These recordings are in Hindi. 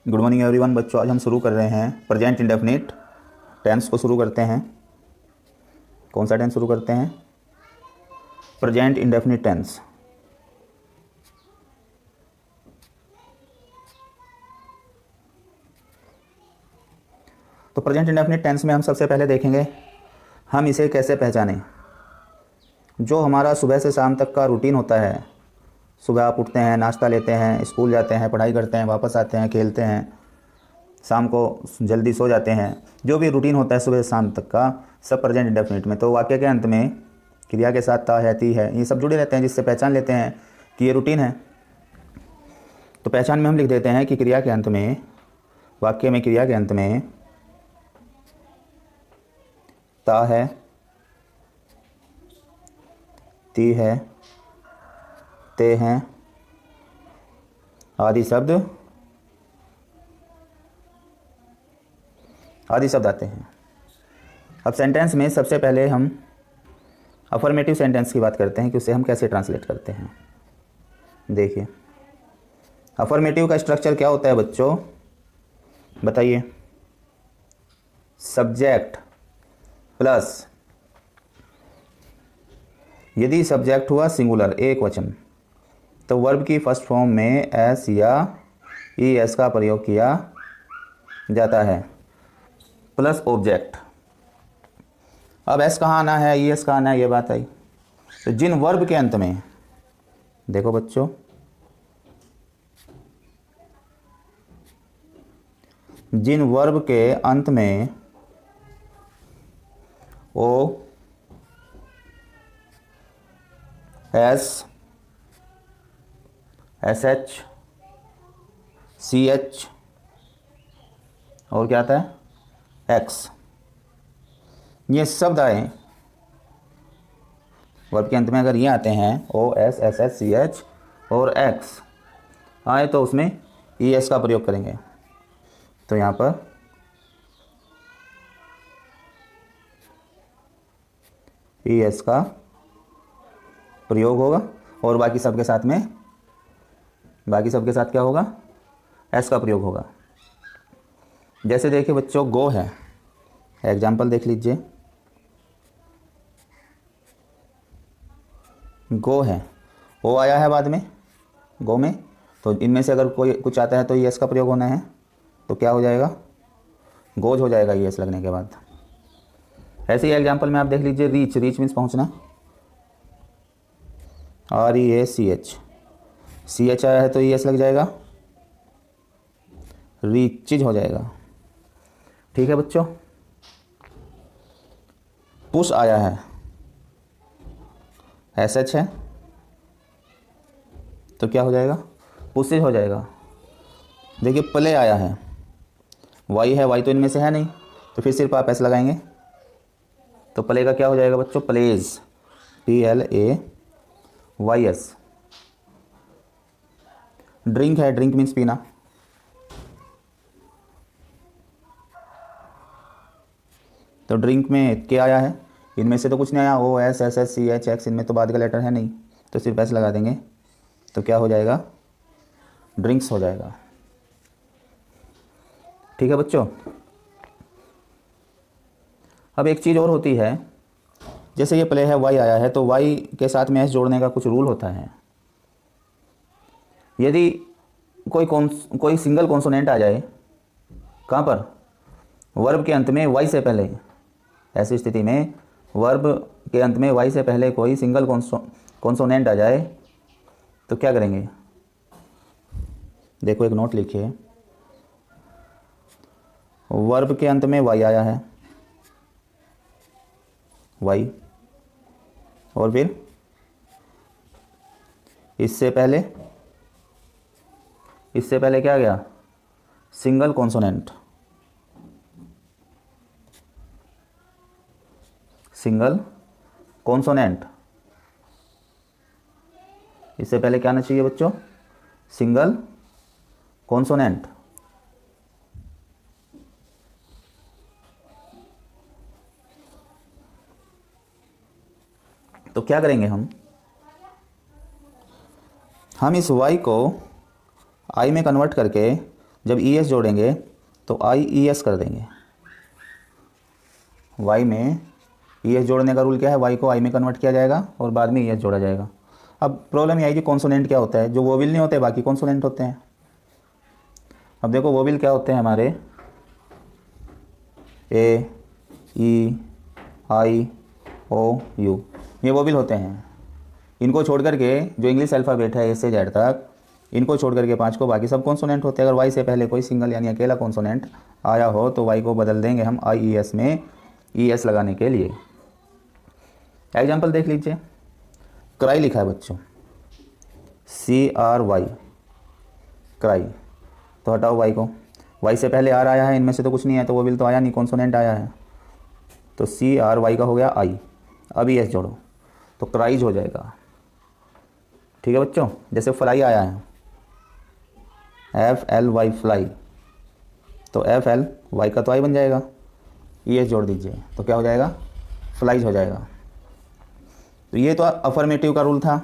गुड मॉर्निंग एवरीवन बच्चों, आज हम शुरू कर रहे हैं प्रेजेंट इंडेफिनिट टेंस को शुरू करते हैं। कौन सा टेंस शुरू करते हैं? Present indefinite tense. तो प्रेजेंट इंडेफिनिट टेंस में हम सबसे पहले देखेंगे हम इसे कैसे पहचानें। जो हमारा सुबह से शाम तक का रूटीन होता है, सुबह आप उठते हैं, नाश्ता लेते हैं, स्कूल जाते हैं, पढ़ाई करते हैं, वापस आते हैं, खेलते हैं, शाम को जल्दी सो जाते हैं, जो भी रूटीन होता है सुबह से शाम तक का, सब प्रेजेंट इंडेफिनिट में। तो वाक्य के अंत में क्रिया के साथ ता है, ती है, ये सब जुड़े रहते हैं, जिससे पहचान लेते हैं कि ये रूटीन है। तो पहचान में हम लिख देते हैं कि क्रिया के अंत में, वाक्य में क्रिया के अंत में ता है, ती है, ते हैं आदि शब्द आते हैं। अब सेंटेंस में सबसे पहले हम अफर्मेटिव सेंटेंस की बात करते हैं कि उसे हम कैसे ट्रांसलेट करते हैं। देखिए, अफर्मेटिव का स्ट्रक्चर क्या होता है बच्चों, बताइए। सब्जेक्ट प्लस, यदि सब्जेक्ट हुआ सिंगुलर एक वचन, तो वर्ब की फर्स्ट फॉर्म में एस या ई एस का प्रयोग किया जाता है, प्लस ऑब्जेक्ट। अब एस कहाँ आना है, ई एस कहाँ आना है, ये बात आई। तो जिन वर्ब के अंत में, देखो बच्चों, जिन वर्ब के अंत में O S, S H, C H और क्या आता है, एक्स, ये शब्द आए वर्ब के अंत में, अगर ये आते हैं O S, S H, C H और एक्स आए, तो उसमें ई एस का प्रयोग करेंगे। तो यहाँ पर ई एस का प्रयोग होगा और बाकी सब के साथ में, बाकी सब के साथ क्या होगा, एस का प्रयोग होगा। जैसे देखिए बच्चों, गो है, एग्जाम्पल देख लीजिए। गो है, ओ आया है बाद में, गो में, तो इनमें से अगर कोई कुछ आता है तो ई एस का प्रयोग होना है, तो क्या हो जाएगा, गोज हो जाएगा ई एस लगने के बाद। ऐसे ही एग्जाम्पल में आप देख लीजिए, रीच, रीच मीन्स पहुंचना, आर ई ए सी एच, सी एच आया है तो ई एस लग जाएगा, रीचिज हो जाएगा। ठीक है बच्चों। पुश आया है, एस एच है, तो क्या हो जाएगा, पुशिज हो जाएगा। देखिए प्ले आया है, वाई है, वाई तो इनमें से है नहीं, तो फिर सिर्फ आप एस लगाएंगे, तो प्ले का क्या हो जाएगा बच्चों, plays, P L A Y S. Drink है, ड्रिंक मीन्स पीना, तो ड्रिंक में क्या आया है, इनमें से तो कुछ नहीं आया, O S, S S, C H, X, इनमें तो बाद का लेटर है नहीं, तो सिर्फ एस लगा देंगे, तो क्या हो जाएगा, ड्रिंक्स हो जाएगा। ठीक है बच्चों। अब एक चीज़ और होती है, जैसे ये प्ले है, वाई आया है, तो वाई के साथ में एस जोड़ने का कुछ रूल होता है। यदि कोई सिंगल कॉन्सोनेंट आ जाए, कहाँ पर, वर्ब के अंत में वाई से पहले, ऐसी स्थिति में वर्ब के अंत में वाई से पहले कोई सिंगल कॉन्सोनेंट आ जाए, तो क्या करेंगे, देखो एक नोट लिखिए। वर्ब के अंत में वाई आया है, वाई, और फिर इससे पहले क्या गया, सिंगल कॉन्सोनेंट, सिंगल कॉन्सोनेंट, इससे पहले क्या आना चाहिए बच्चों, सिंगल कॉन्सोनेंट। तो क्या करेंगे हम इस y को आई में कन्वर्ट करके जब ई एस जोड़ेंगे तो आई ई एस कर देंगे। वाई में ई एस जोड़ने का रूल क्या है, वाई को आई में कन्वर्ट किया जाएगा और बाद में ई एस जोड़ा जाएगा। अब प्रॉब्लम ये आएगी कॉन्सोनेंट क्या होता है, जो वोविल नहीं होते बाकी कॉन्सोनेंट होते हैं। अब देखो वोविल क्या होते हैं हमारे, ए ई आई ओ यू, ये वोविल होते हैं। इनको छोड़ करके जो इंग्लिश अल्फ़ाबेट है ए से जेड तक, इनको छोड़ करके 5 को बाकी सब कॉन्सोनेंट होते हैं। अगर वाई से पहले कोई सिंगल यानी अकेला कॉन्सोनेंट आया हो तो वाई को बदल देंगे हम आई ई एस में ई एस लगाने के लिए। एग्जाम्पल देख लीजिए, क्राई लिखा है बच्चों, सी आर वाई, क्राई। तो हटाओ वाई को, वाई से पहले आर आया है, इनमें से तो कुछ नहीं है तो वो विल तो आया नहीं, कॉन्सोनेंट आया है। तो सी आर वाई का हो गया आई, अब ई एस जोड़ो तो क्राइज हो जाएगा। ठीक है बच्चों, जैसे फ्लाई आया है एफ एल वाई फ्लाई, तो एफ एल वाई का तो आई बन जाएगा, ई एस जोड़ दीजिए तो क्या हो जाएगा, फ्लाइज हो जाएगा। तो ये तो अफर्मेटिव का रूल था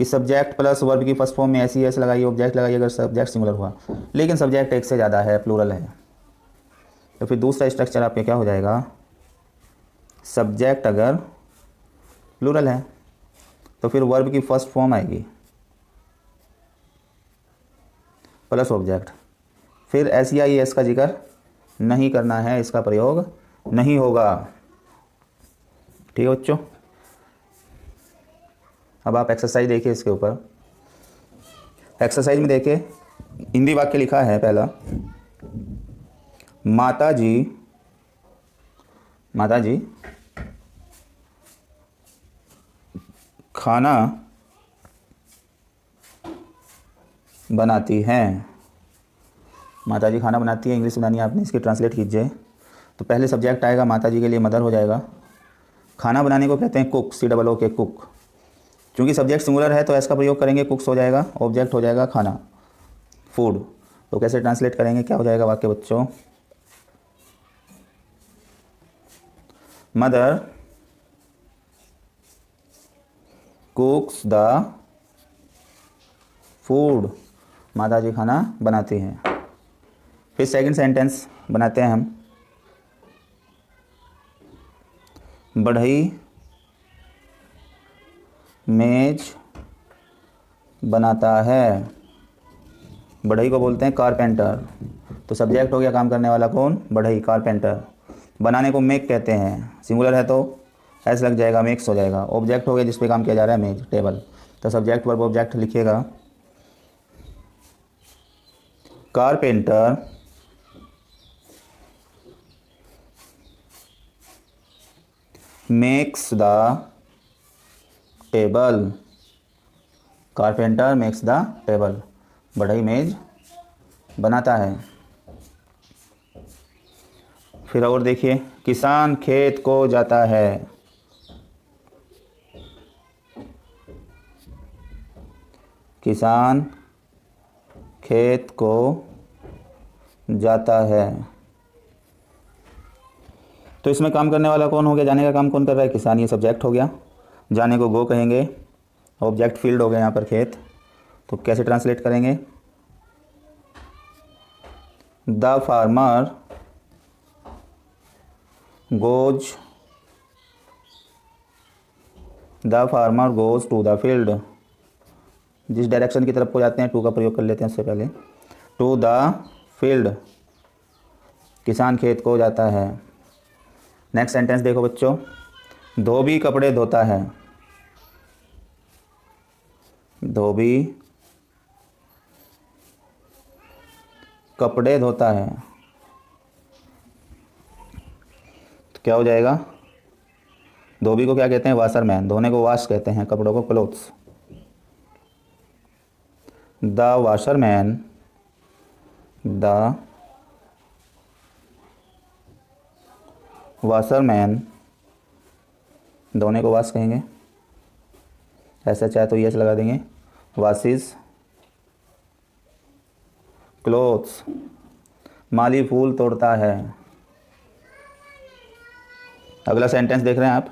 कि सब्जेक्ट प्लस वर्ब की फर्स्ट फॉर्म में एस ई एस लगाइए, ऑब्जेक्ट लगाइए अगर सब्जेक्ट सिंगुलर हुआ, लेकिन सब्जेक्ट एक से ज़्यादा है, प्लूरल है। तो फिर दूसरा स्ट्रक्चर आपके क्या हो जाएगा, सब्जेक्ट अगर प्लूरल है तो फिर वर्ब की फर्स्ट फॉर्म आएगी प्लस ऑब्जेक्ट, फिर एस या ई एस का जिक्र नहीं करना है, इसका प्रयोग नहीं होगा। ठीक है बच्चों, अब आप एक्सरसाइज देखिए इसके ऊपर। एक्सरसाइज में देखिए हिंदी वाक्य लिखा है पहला, माता जी खाना बनाती हैं। माता जी खाना बनाती है, इंग्लिश बनानी है आपने, इसकी ट्रांसलेट कीजिए। तो पहले सब्जेक्ट आएगा माता जी के लिए मदर हो जाएगा, खाना बनाने को कहते हैं कुक, सी डबल ओ के कुक। चूँकि सब्जेक्ट सिंगुलर है तो एस का प्रयोग करेंगे, कुक्स हो जाएगा, ऑब्जेक्ट हो जाएगा खाना, फूड। तो कैसे ट्रांसलेट करेंगे, क्या हो जाएगा वाक्य बच्चों, मदर कुक्स द फूड, माता जी खाना बनाती हैं। फिर सेकंड सेंटेंस बनाते हैं हम, बढ़ई मेज बनाता है, बढ़ई को बोलते हैं कारपेंटर। तो सब्जेक्ट हो गया काम करने वाला कौन, बढ़ई, कारपेंटर। बनाने को मेक कहते हैं, सिंगुलर है तो एस लग जाएगा, मेक्स हो जाएगा। ऑब्जेक्ट हो गया जिस पे काम किया जा रहा है, मेज, टेबल। तो सब्जेक्ट वर्ब ऑब्जेक्ट लिखिएगा, carpenter makes the table, carpenter makes the table, बढ़ई मेज बनाता है। फिर और देखिए, किसान खेत को जाता है, किसान खेत को जाता है। तो इसमें काम करने वाला कौन हो गया, जाने का काम कौन कर रहा है, किसान, ये सब्जेक्ट हो गया। जाने को गो कहेंगे, ऑब्जेक्ट फील्ड हो गया यहाँ पर खेत। तो कैसे ट्रांसलेट करेंगे, the farmer goes, the farmer goes to the field. जिस डायरेक्शन की तरफ को जाते हैं टू का प्रयोग कर लेते हैं उससे पहले, टू द फील्ड, किसान खेत को जाता है। नेक्स्ट सेंटेंस देखो बच्चों, धोबी कपड़े धोता है, धोबी कपड़े धोता है। तो क्या हो जाएगा, धोबी को क्या कहते हैं, वाशरमैन, धोने को वाश कहते हैं, कपड़ों को clothes. The washerman, the washerman, धोने को वाश कहेंगे, ऐसा चाहे तो यस लगा देंगे, वाशिज क्लोथ्स। माली फूल तोड़ता है। अगला सेंटेंस देख रहे हैं आप,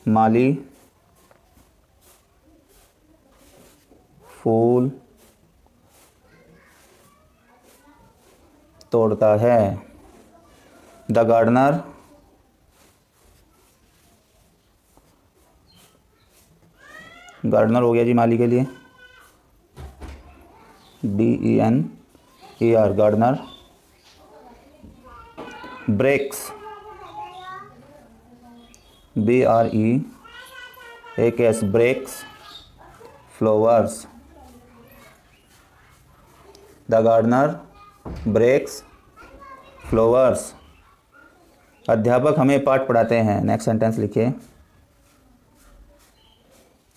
माली फूल तोड़ता है। द गार्डनर गार्डनर हो गया जी माली के लिए, DENER gardener. Breaks BREAKS breaks flowers. The gardener breaks flowers. अध्यापक हमें पाठ पढ़ाते हैं। नेक्स्ट सेंटेंस लिखिए।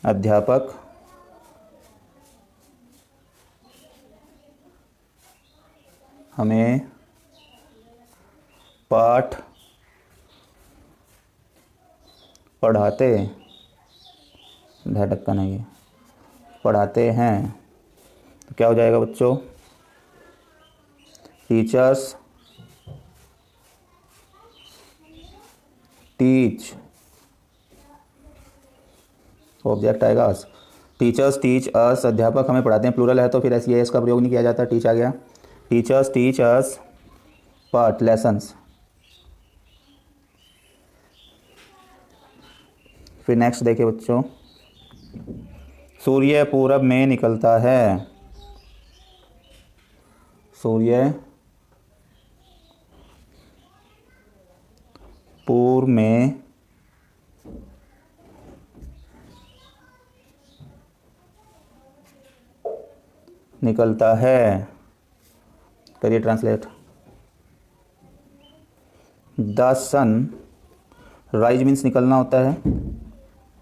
अध्यापक हमें पाठ पढ़ाते, ढटक का नहीं है, पढ़ाते हैं। तो क्या हो जाएगा बच्चों? टीचर्स टीच, ऑब्जेक्ट आएगा अस। टीचर्स टीच अस, अध्यापक हमें पढ़ाते हैं, प्लूरल है तो फिर एस का प्रयोग नहीं किया जाता, टीच आ गया। Teachers teach us part lessons. फिर नेक्स्ट देखिए बच्चों, सूर्य पूरब में निकलता है। सूर्य पूर्व में निकलता है। करिए translate. The sun, rise means निकलना होता है,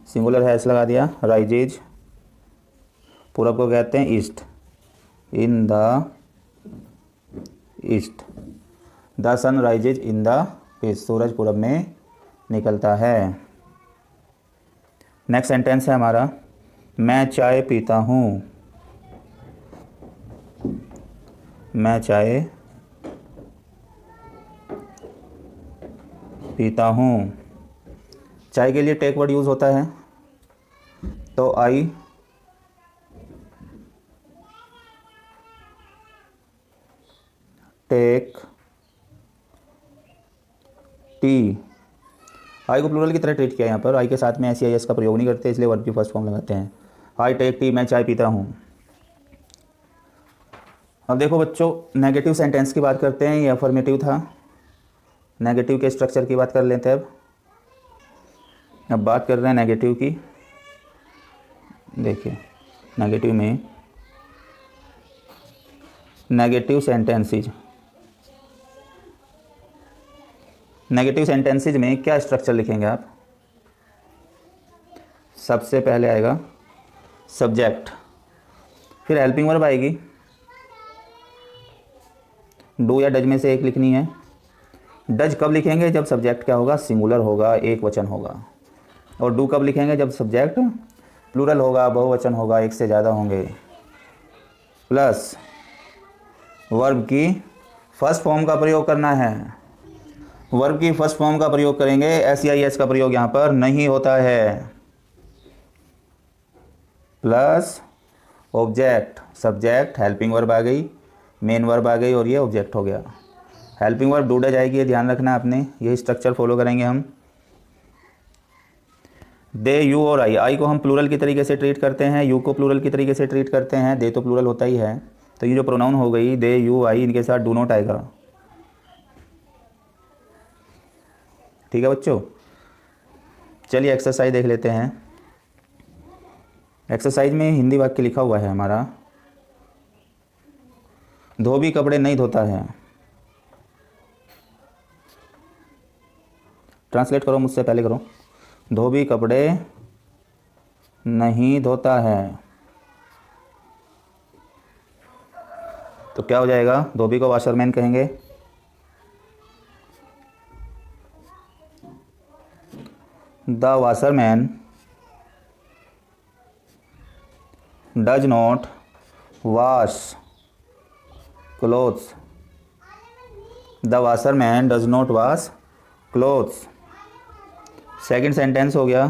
सिंगुलर है, ऐसा लगा दिया, राइजेज। पूरब को कहते हैं east, in the east. The sun rises in the east, सूरज पूरब में निकलता है। नेक्स्ट सेंटेंस है हमारा, मैं चाय पीता हूँ। मैं चाय पीता हूँ। चाय के लिए टेक वर्ड यूज़ होता है, तो आई टेक टी। आई को प्लूरल की तरह ट्रीट किया यहाँ पर, आई के साथ में SEIS का प्रयोग नहीं करते, इसलिए वर्ब की फर्स्ट फॉर्म लगाते हैं। आई टेक टी, मैं चाय पीता हूँ। अब देखो बच्चों, नेगेटिव सेंटेंस की बात करते हैं, ये अफर्मेटिव था। नेगेटिव के स्ट्रक्चर की बात कर लेते हैं। अब बात कर रहे हैं नेगेटिव की। देखिए नेगेटिव में नेगेटिव सेंटेंसेज, नेगेटिव सेंटेंसेज में क्या स्ट्रक्चर लिखेंगे आप? सबसे पहले आएगा सब्जेक्ट, फिर हेल्पिंग वर्ब आएगी, डू या डज में से एक लिखनी है। डज कब लिखेंगे? जब सब्जेक्ट क्या होगा? सिंगुलर होगा, एक वचन होगा। और डू कब लिखेंगे? जब सब्जेक्ट प्लूरल होगा, बहुवचन होगा, एक से ज़्यादा होंगे। प्लस वर्ब की फर्स्ट फॉर्म का प्रयोग करना है। वर्ब की फर्स्ट फॉर्म का प्रयोग करेंगे, SEIS का प्रयोग यहाँ पर नहीं होता है। Plus object, subject, helping verb आ गई, मेन वर्ब आ गई और ये ऑब्जेक्ट हो गया। हेल्पिंग वर्ब डू डज आएगी, ये ध्यान रखना आपने, यही स्ट्रक्चर फॉलो करेंगे हम। दे, यू और आई को हम प्लूरल की तरीके से ट्रीट करते हैं, यू को प्लूरल की तरीके से ट्रीट करते हैं, दे तो प्लूरल होता ही है। तो ये जो प्रोनाउन हो गई दे, यू, आई, इनके साथ डू नॉट आएगा। ठीक है बच्चों, चलिए एक्सरसाइज देख लेते हैं। एक्सरसाइज में हिंदी वाक्य लिखा हुआ है हमारा, धोबी कपड़े नहीं धोता है। ट्रांसलेट करो, मुझसे पहले करो। धोबी कपड़े नहीं धोता है। तो क्या हो जाएगा? धोबी को वॉशरमैन कहेंगे। The washerman does not wash clothes. The washerman does not wash clothes. Second sentence हो गया,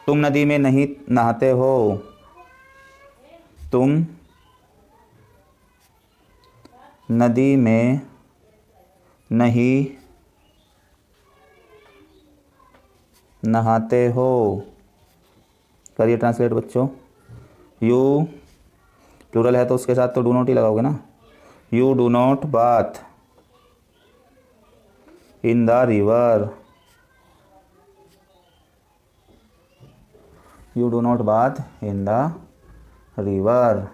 तुम नदी में नहीं नहाते हो। तुम नदी में नहीं नहाते हो। करिए ट्रांसलेट बच्चों। यू प्लूरल है तो उसके साथ तो डू नॉट ही लगाओगे ना। You do not bath in the river. You do not bath in the river.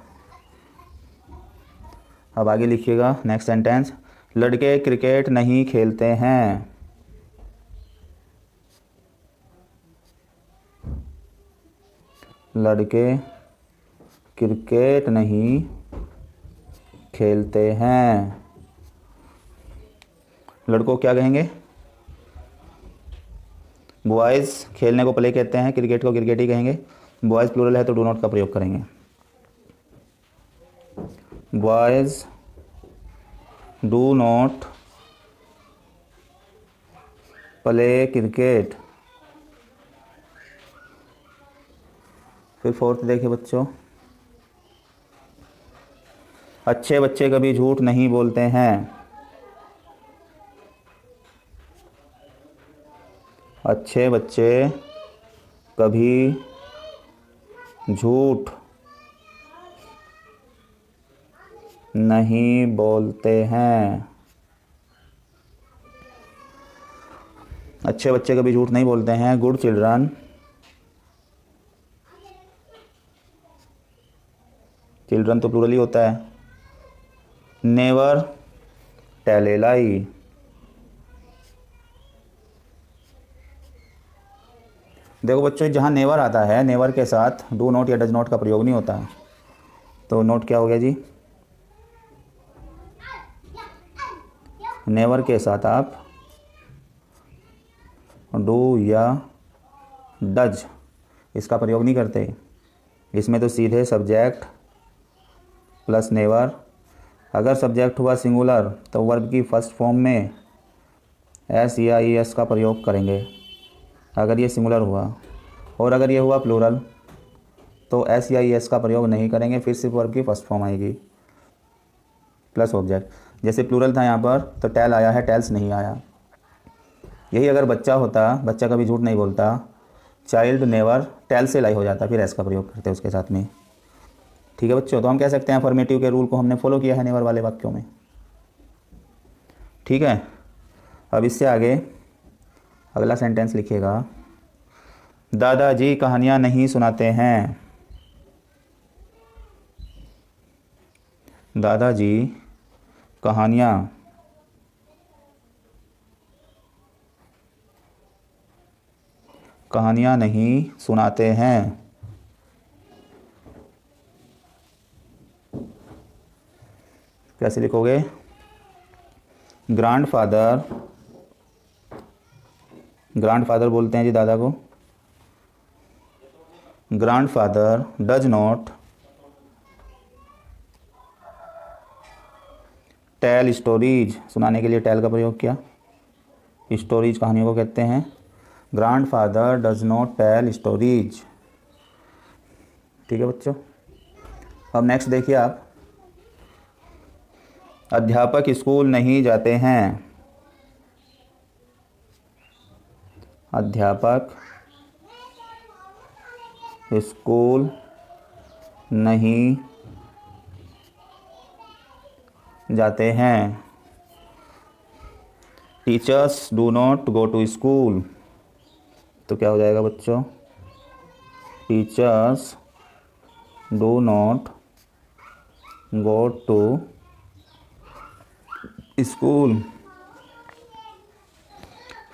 अब आगे लिखिएगा नेक्स्ट सेंटेंस। लड़के क्रिकेट नहीं खेलते हैं। लड़के क्रिकेट नहीं खेलते हैं। लड़कों क्या कहेंगे? बॉयज़ खेलने को प्ले कहते हैं, क्रिकेट को क्रिकेट ही कहेंगे। बॉयज़ प्लूरल है तो डू नॉट का प्रयोग करेंगे। Boys do not play cricket. फिर फोर्थ देखिए बच्चों। अच्छे बच्चे कभी झूठ नहीं बोलते हैं। अच्छे बच्चे कभी झूठ नहीं बोलते हैं। अच्छे बच्चे कभी झूठ नहीं बोलते हैं। गुड चिल्ड्रन चिल्ड्रन तो प्लूरल ही होता है। नेवर टेल ए लाई। देखो बच्चों, जहाँ नेवर आता है नेवर के साथ डू नॉट या डज नॉट का प्रयोग नहीं होता है। तो नोट क्या हो गया जी? नेवर के साथ आप डू या डज इसका प्रयोग नहीं करते। इसमें तो सीधे सब्जेक्ट प्लस नेवर। अगर सब्जेक्ट हुआ सिंगुलर तो वर्ब की फर्स्ट फॉर्म में एस या ई एस का प्रयोग करेंगे अगर ये सिंगुलर हुआ, और अगर ये हुआ प्लूरल तो एस या ई एस का प्रयोग नहीं करेंगे, फिर सिर्फ वर्ब की फर्स्ट फॉर्म आएगी प्लस ऑब्जेक्ट। जैसे प्लूरल था यहाँ पर तो टेल आया है, टेल्स नहीं आया। यही अगर बच्चा होता, बच्चा कभी झूठ नहीं बोलता, चाइल्ड नेवर टेल से लाई हो जाता, फिर एस का प्रयोग करते उसके साथ में। ठीक है बच्चों, तो हम कह सकते हैं अफर्मेटिव के रूल को हमने फॉलो किया है नेवर वाले वाक्यों में। ठीक है, अब इससे आगे अगला सेंटेंस लिखिएगा। दादाजी कहानियाँ नहीं सुनाते हैं। दादाजी कहानियाँ नहीं सुनाते हैं। कैसे लिखोगे? ग्रैंडफादर बोलते हैं जी दादा को। Grandfather does not tell stories. सुनाने के लिए टेल का प्रयोग किया। स्टोरीज कहानियों को कहते हैं। Grandfather does not tell stories. ठीक है बच्चों, अब नेक्स्ट देखिए आप। अध्यापक स्कूल नहीं जाते हैं। अध्यापक स्कूल नहीं जाते हैं। Teachers do not go to school. तो क्या हो जाएगा बच्चों? Teachers do not go to school.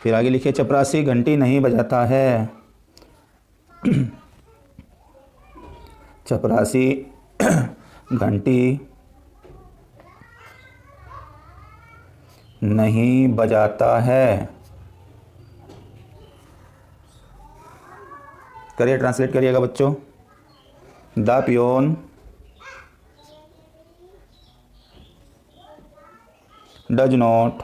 फिर आगे लिखिए, चपरासी घंटी नहीं बजाता है। चपरासी घंटी नहीं बजाता है। करिए ट्रांसलेट करिएगा बच्चों। The peon does not